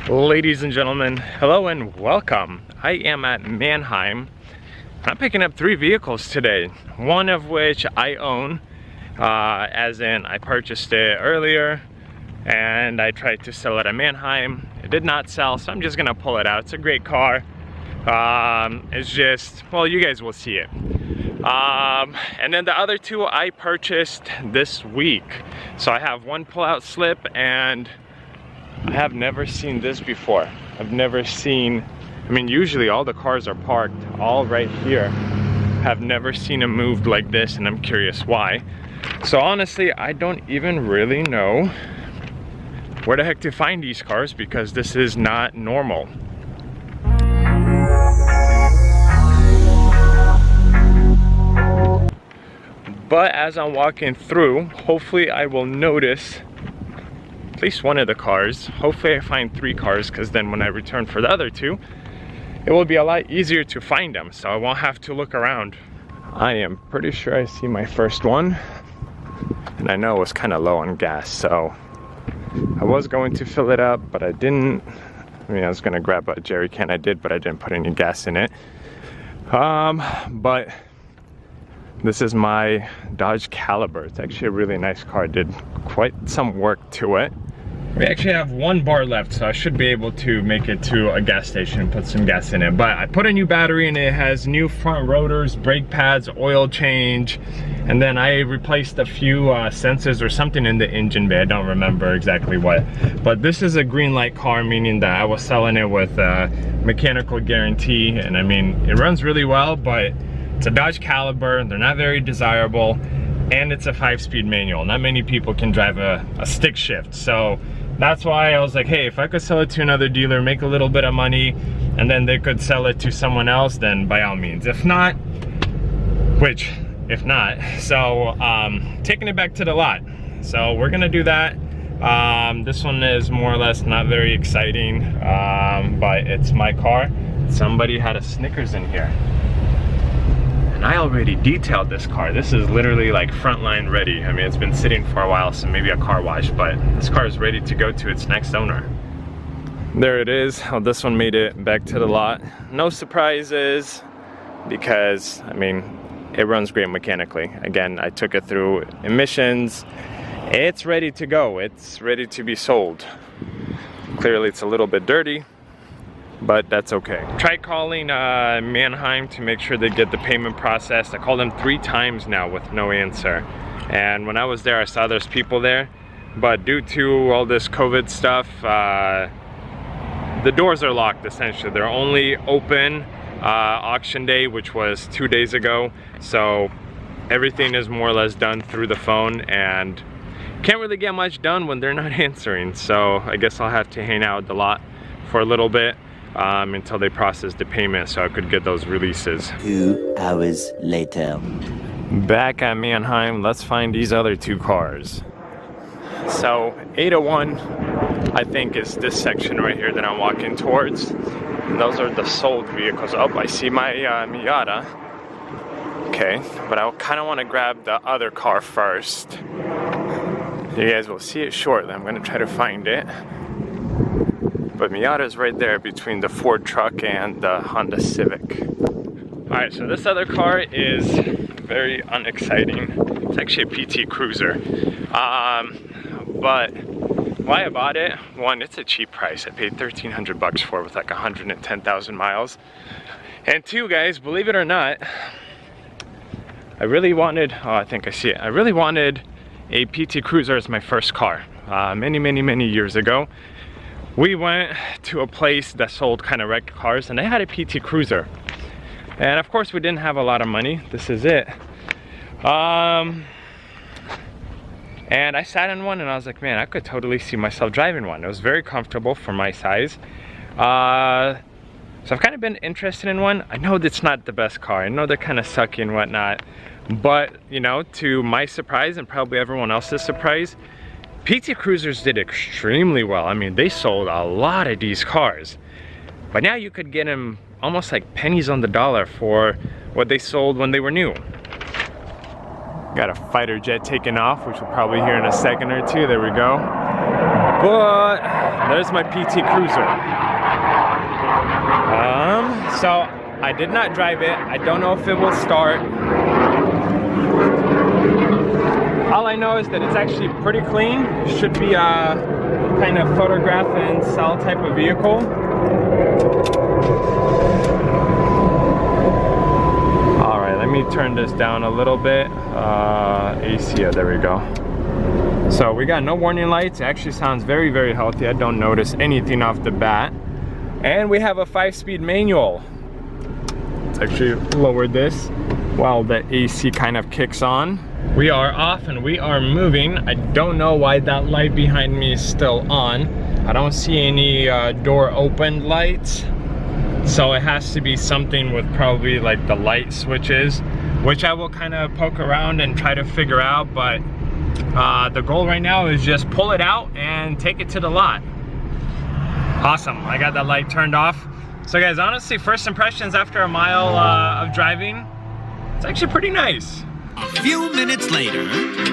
Ladies and gentlemen, hello and welcome. I am at Mannheim. I'm picking up 3 vehicles today, one of which I own, as in I purchased it earlier and I tried to sell it at Mannheim. It did not sell, so I'm just gonna pull it out. It's a great car. It's just, well, you guys will see it. And then the other 2 I purchased this week. So I have one pull-out slip, and I have never seen this before. I've never seen, I mean, usually all the cars are parked all right here. Have never seen them moved like this, and I'm curious why. So honestly, I don't even really know where the heck to find these cars, because this is not normal. But as I'm walking through, hopefully I will notice at least one of the cars. Hopefully I find 3 cars, because then when I return for the other 2, it will be a lot easier to find them, so I won't have to look around. I am pretty sure I see my first one, and I know it was kind of low on gas, so I was going to fill it up, but I didn't. I mean, I was gonna grab a jerry can, I did, but I didn't put any gas in it. But this is my Dodge Caliber. It's actually a really nice car. Did quite some work to it. We actually have 1 bar left, so I should be able to make it to a gas station and put some gas in it. But I put a new battery in it. It has new front rotors, brake pads, oil change, and then I replaced a few sensors or something in the engine bay. I don't remember exactly what. But this is a green light car, meaning that I was selling it with a mechanical guarantee. And I mean, it runs really well, but it's a Dodge Caliber. They're not very desirable, and it's a 5-speed manual. Not many people can drive a stick shift. So that's why I was like, hey, if I could sell it to another dealer, make a little bit of money, and then they could sell it to someone else, then by all means. If not, so taking it back to the lot. So we're gonna do that. This one is more or less not very exciting, but it's my car. Somebody had a Snickers in here. I already detailed this car. This is literally like frontline ready. I mean, it's been sitting for a while, so maybe a car wash, but this car is ready to go to its next owner. There it is. Oh, this one made it back to the lot. No surprises, because I mean, it runs great mechanically. Again, I took it through emissions. It's ready to go. It's ready to be sold. Clearly it's a little bit dirty, but that's okay. Tried calling Mannheim to make sure they get the payment processed. I called them 3 times now with no answer. And when I was there, I saw there's people there, but due to all this COVID stuff, the doors are locked essentially. They're only open auction day, which was 2 days ago. So everything is more or less done through the phone, and can't really get much done when they're not answering. So I guess I'll have to hang out at the lot for a little bit. Until they process the payment, so I could get those releases. 2 hours later. Back at Mannheim, let's find these other 2 cars. So 801, I think, is this section right here that I'm walking towards. And those are the sold vehicles. Oh, I see my Miata. Okay, but I kind of want to grab the other car first. You guys will see it shortly. I'm going to try to find it. But Miata's right there between the Ford truck and the Honda Civic. Alright, so this other car is very unexciting. It's actually a PT Cruiser. But why I bought it, one, it's a cheap price. I paid $1,300 for it with like 110,000 miles. And 2, guys, believe it or not, I really wanted, oh, I think I see it. I really wanted a PT Cruiser as my first car. Many years ago. We went to a place that sold kind of wrecked cars, and they had a PT Cruiser. And of course we didn't have a lot of money. This is it. And I sat in one and I was like, man, I could totally see myself driving one. It was very comfortable for my size. So I've kind of been interested in one. I know that's not the best car. I know they're kind of sucky and whatnot. But, you know, to my surprise and probably everyone else's surprise, PT Cruisers did extremely well. I mean, they sold a lot of these cars. But now you could get them almost like pennies on the dollar for what they sold when they were new. Got a fighter jet taking off, which we'll probably hear in a second or two. There we go. But there's my PT Cruiser. So I did not drive it. I don't know if it will start. All I know is that it's actually pretty clean. Should be a kind of photograph and sell type of vehicle. All right, let me turn this down a little bit. AC, yeah, there we go. So we got no warning lights. It actually sounds very, very healthy. I don't notice anything off the bat. And we have a 5-speed manual. Let's actually lower this while the AC kind of kicks on. We are off and we are moving. I don't know why that light behind me is still on. I don't see any door open lights. So it has to be something with probably like the light switches, which I will kind of poke around and try to figure out. But the goal right now is just pull it out and take it to the lot. Awesome, I got that light turned off. So guys, honestly, first impressions after a mile of driving, it's actually pretty nice. A few minutes later.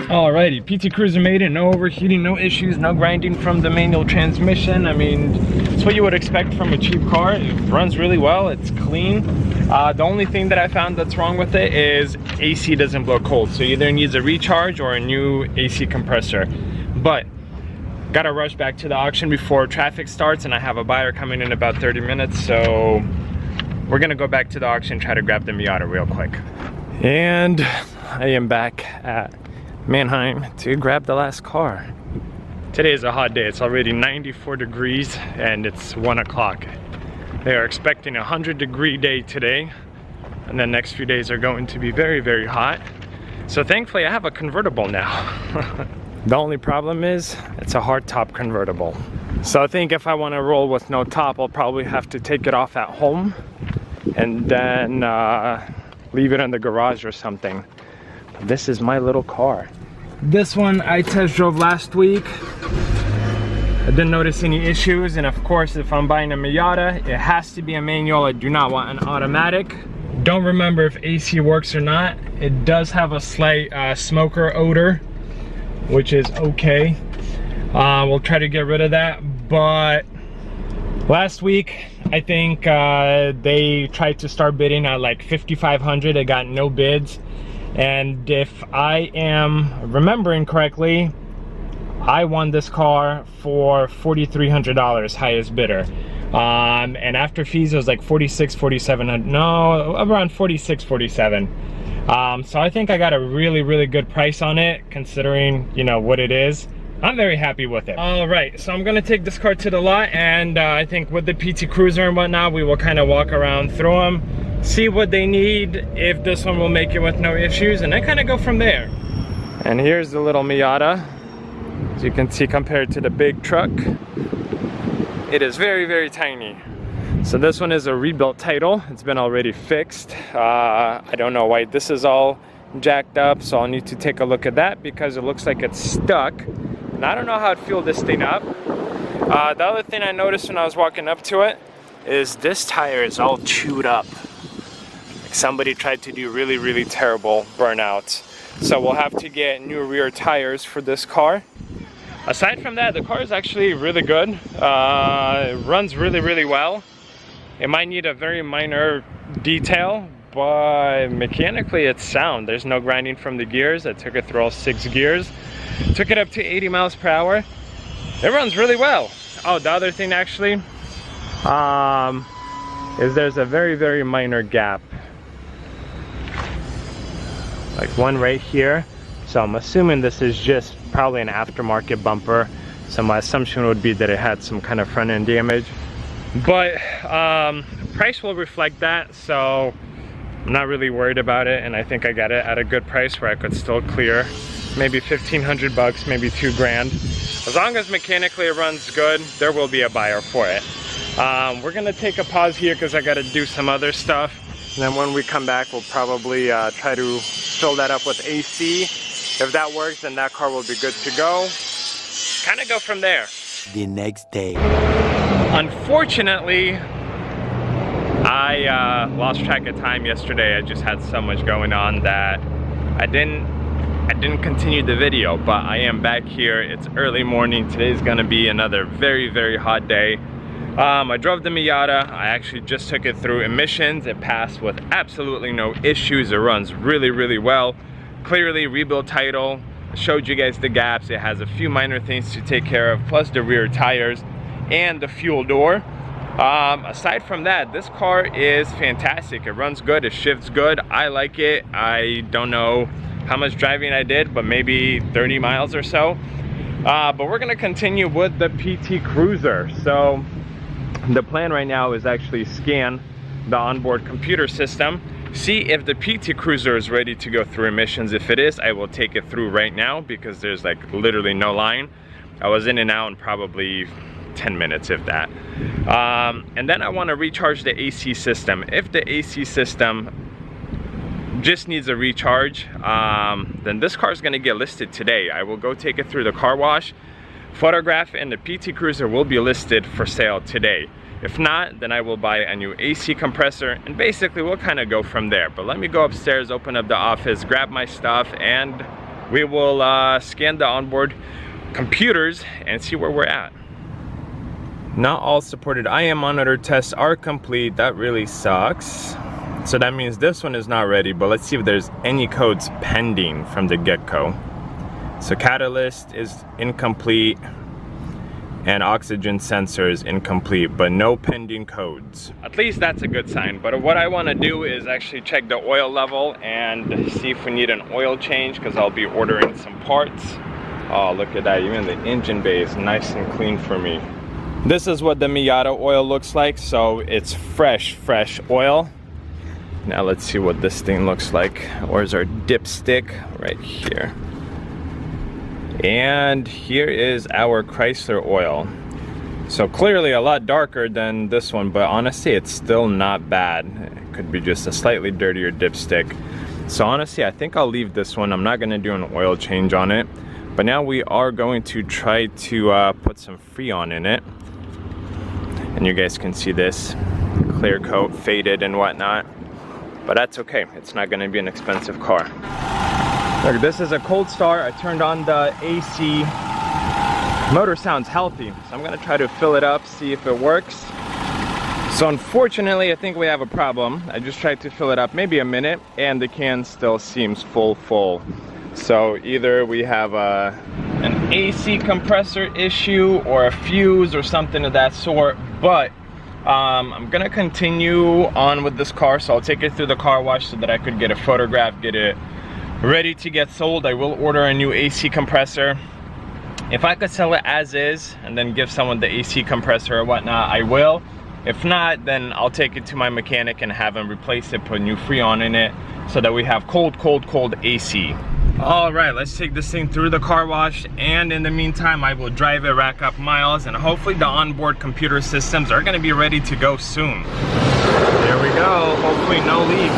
Alrighty, PT Cruiser made it. No overheating, no issues, no grinding from the manual transmission. I mean, it's what you would expect from a cheap car. It runs really well, it's clean. The only thing that I found that's wrong with it is AC doesn't blow cold. So either it needs a recharge or a new AC compressor. But gotta rush back to the auction before traffic starts, and I have a buyer coming in about 30 minutes. So we're gonna go back to the auction, try to grab the Miata real quick. And I am back at Mannheim to grab the last car. Today is a hot day. It's already 94 degrees and it's 1 o'clock. They are expecting a 100-degree day today, and the next few days are going to be very, very hot. So thankfully I have a convertible now. The only problem is it's a hardtop convertible. So I think if I want to roll with no top, I'll probably have to take it off at home and then leave it in the garage or something. But this is my little car. This one I test drove last week. I didn't notice any issues, and of course if I'm buying a Miata, it has to be a manual. I do not want an automatic. Don't remember if AC works or not. It does have a slight smoker odor, which is okay. We'll try to get rid of that. But last week I think they tried to start bidding at like 5,500. I got no bids, and if I am remembering correctly, I won this car for $4,300, highest bidder. And after fees it was like 46, 4,700, no, around 46, 47. So I think I got a really, really good price on it, considering, you know, what it is. I'm very happy with it. All right, so I'm gonna take this car to the lot, and I think with the PT Cruiser and whatnot, we will kind of walk around through them, see what they need, if this one will make it with no issues, and then kind of go from there. And here's the little Miata. As you can see, compared to the big truck, it is very, very tiny. So this one is a rebuilt title. It's been already fixed. I don't know why this is all jacked up, so I'll need to take a look at that because it looks like it's stuck. And I don't know how to fuel this thing up. The other thing I noticed when I was walking up to it is this tire is all chewed up. Like somebody tried to do really, really terrible burnouts. So we'll have to get new rear tires for this car. Aside from that, the car is actually really good. It runs really, really well. It might need a very minor detail, but mechanically it's sound. There's no grinding from the gears. I took it through all 6 gears. Took it up to 80 miles per hour. It runs really well. Oh, the other thing actually is there's a very, very minor gap. Like one right here. So I'm assuming this is just probably an aftermarket bumper. So my assumption would be that it had some kind of front end damage. But price will reflect that, so I'm not really worried about it, and I think I got it at a good price where I could still clear maybe 1,500 bucks, maybe 2 grand. As long as mechanically it runs good, there will be a buyer for it. We're gonna take a pause here because I gotta do some other stuff. And then when we come back, we'll probably try to fill that up with AC. If that works, then that car will be good to go. Kind of go from there. The next day. Unfortunately, I lost track of time yesterday. I just had so much going on that I didn't I didn't continue the video, but I am back here. It's early morning. Today's gonna be another very, very hot day. I drove the Miata. I actually just took it through emissions. It passed with absolutely no issues. It runs really, really well. Clearly rebuild title. I showed you guys the gaps. It has a few minor things to take care of, plus the rear tires and the fuel door. Aside from that, this car is fantastic. It runs good, it shifts good. I like it. I don't know how much driving I did, but maybe 30 miles or so. But we're gonna continue with the PT Cruiser. So the plan right now is actually scan the onboard computer system, see if the PT Cruiser is ready to go through emissions. If it is, I will take it through right now because there's like literally no line. I was in and out in probably 10 minutes, if that. And then I want to recharge the AC system. If the AC system just needs a recharge, then this car is going to get listed today. I will go take it through the car wash, photograph, and the PT Cruiser will be listed for sale today. If not, then I will buy a new AC compressor, and basically we'll kind of go from there. But let me go upstairs, open up the office, grab my stuff, and we will scan the onboard computers and see where we're at. Not all supported IM monitor tests are complete. That really sucks. So that means this one is not ready, but let's see if there's any codes pending from the get-go. So catalyst is incomplete and oxygen sensor is incomplete, but no pending codes. At least that's a good sign. But what I want to do is actually check the oil level and see if we need an oil change, because I'll be ordering some parts. Oh, look at that. Even the engine bay is nice and clean for me. This is what the Miata oil looks like. So it's fresh oil. Now let's see what this thing looks like. Where's our dipstick? Right here. And here is our Chrysler oil. So clearly a lot darker than this one, but honestly it's still not bad. It could be just a slightly dirtier dipstick. So honestly, I think I'll leave this one. I'm not gonna do an oil change on it. But now we are going to try to put some Freon in it. And you guys can see this clear coat, faded and whatnot. But that's okay, it's not gonna be an expensive car. Look, this is a cold start. I turned on the AC. Motor sounds healthy, so I'm gonna try to fill it up, see if it works. So unfortunately, I think we have a problem. I just tried to fill it up maybe a minute, and the can still seems full. So either we have an AC compressor issue or a fuse or something of that sort, but I'm gonna continue on with this car. So I'll take it through the car wash so that I could get a photograph, get it ready to get sold. I will order a new AC compressor. If I could sell it as is and then give someone the AC compressor or whatnot, I will. If not, then I'll take it to my mechanic and have him replace it, put new Freon in it, so that we have cold AC. All right, let's take this thing through the car wash, and in the meantime I will drive it, rack up miles, and hopefully the onboard computer systems are going to be ready to go soon. There we go, hopefully no leaks.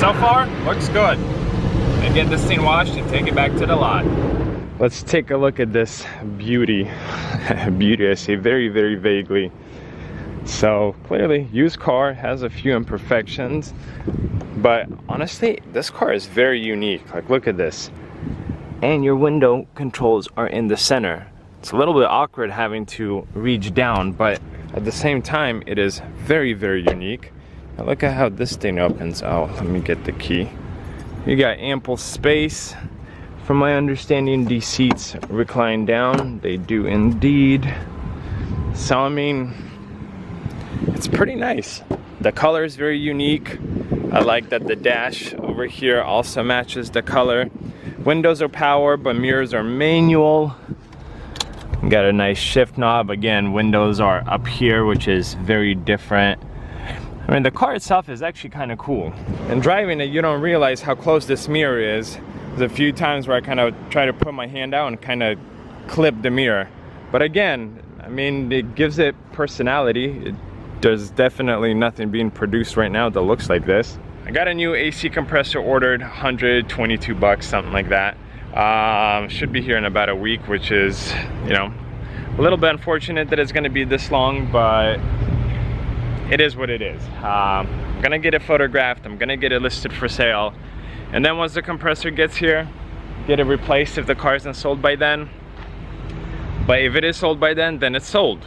So far, looks good. And get this thing washed and take it back to the lot. Let's take a look at this beauty. Beauty, I say very, very vaguely. So clearly, used car has a few imperfections, but honestly, this car is very unique. Like, look at this. And your window controls are in the center. It's a little bit awkward having to reach down, but at the same time, it is very, very unique. Now look at how this thing opens. Oh, let me get the key. You got ample space. From my understanding, these seats recline down. They do indeed. So I mean, it's pretty nice. The color is very unique. I like that the dash over here also matches the color. Windows are power, but mirrors are manual. Got a nice shift knob. Again, windows are up here, which is very different. I mean, the car itself is actually kind of cool. And driving it, you don't realize how close this mirror is. There's a few times where I kind of try to put my hand out and kind of clip the mirror. But again, I mean, it gives it personality. There's definitely nothing being produced right now that looks like this. I got a new AC compressor ordered, 122 bucks, something like that. Should be here in about a week, which is, you know, a little bit unfortunate that it's gonna be this long, but it is what it is. I'm gonna get it photographed, I'm gonna get it listed for sale, and then once the compressor gets here, get it replaced if the car isn't sold by then. But if it is sold by then it's sold.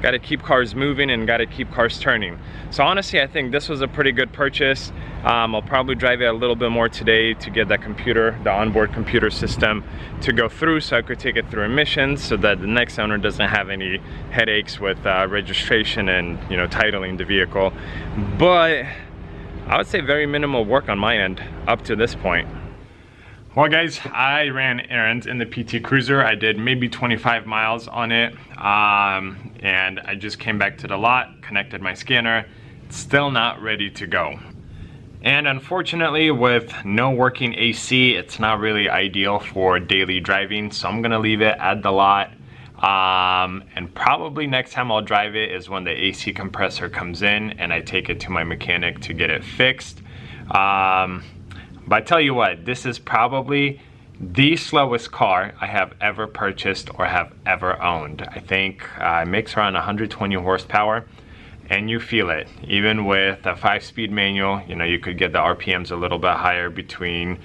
Gotta keep cars moving and gotta keep cars turning. So honestly, I think this was a pretty good purchase. I'll probably drive it a little bit more today to get that computer, the onboard computer system to go through, so I could take it through emissions, so that the next owner doesn't have any headaches with registration and, you know, titling the vehicle. But I would say very minimal work on my end up to this point. Well guys, I ran errands in the PT Cruiser. I did maybe 25 miles on it, and I just came back to the lot, connected my scanner. It's still not ready to go. And unfortunately, with no working AC, it's not really ideal for daily driving, so I'm gonna leave it at the lot. And probably next time I'll drive it is when the AC compressor comes in and I take it to my mechanic to get it fixed. But I tell you what, this is probably the slowest car I have ever purchased or have ever owned. I think it makes around 120 horsepower, and you feel it. Even with a 5-speed manual, you know, you could get the RPMs a little bit higher between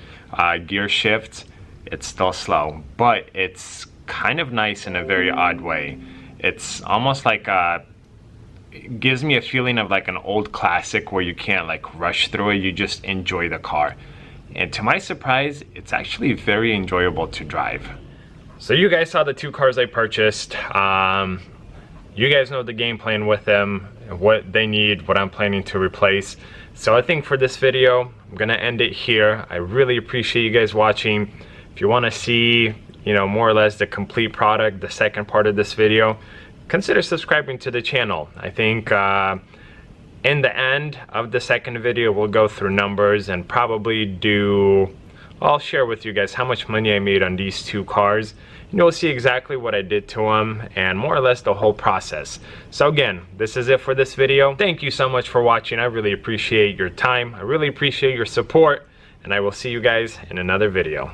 gear shifts. It's still slow, but it's kind of nice in a very odd way. It's almost like it gives me a feeling of like an old classic where you can't like rush through it, you just enjoy the car. And to my surprise, it's actually very enjoyable to drive. So you guys saw the two cars I purchased. You guys know the game plan with them, what they need, what I'm planning to replace. So I think for this video, I'm gonna end it here. I really appreciate you guys watching. If you wanna see, you know, more or less the complete product, the second part of this video, consider subscribing to the channel. I think in the end of the second video, we'll go through numbers and probably I'll share with you guys how much money I made on these two cars. You'll see exactly what I did to them and more or less the whole process. So again, this is it for this video. Thank you so much for watching. I really appreciate your time. I really appreciate your support, and I will see you guys in another video.